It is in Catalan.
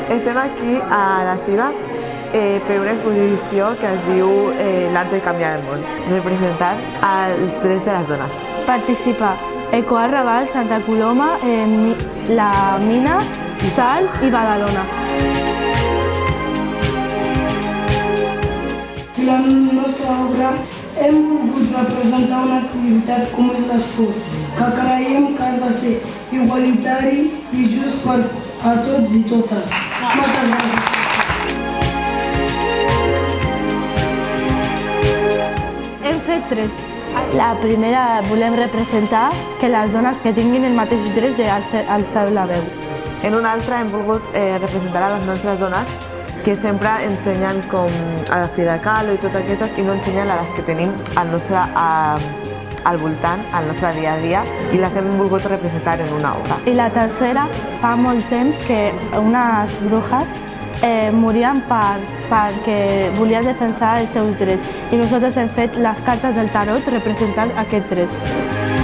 Estem aquí a la Civa per una exposició que es diu L'art de canviar el món, representant els drets de les dones. Participa Ecoart Raval, Santa Coloma, La Mina, Salt i Badalona. I la nostra obra hem volgut representar una activitat com és l'esport, que creiem que ha de ser igualitari i just per a tots i totes. Moltes gràcies. Hem fet 3. La primera volem representar que les dones que tinguin el mateix dret d'alçar la veu. En una altra hem volgut representar a les nostres dones que sempre ensenyen com a la Frida Kahlo i totes aquestes i no ensenyen a les que tenim al nostre al voltant, al nostre dia a dia, i les hem volgut representar en una obra. I la tercera, fa molt temps que unes brujas morien perquè volien defensar els seus drets i nosaltres hem fet les cartes del tarot representant aquests drets.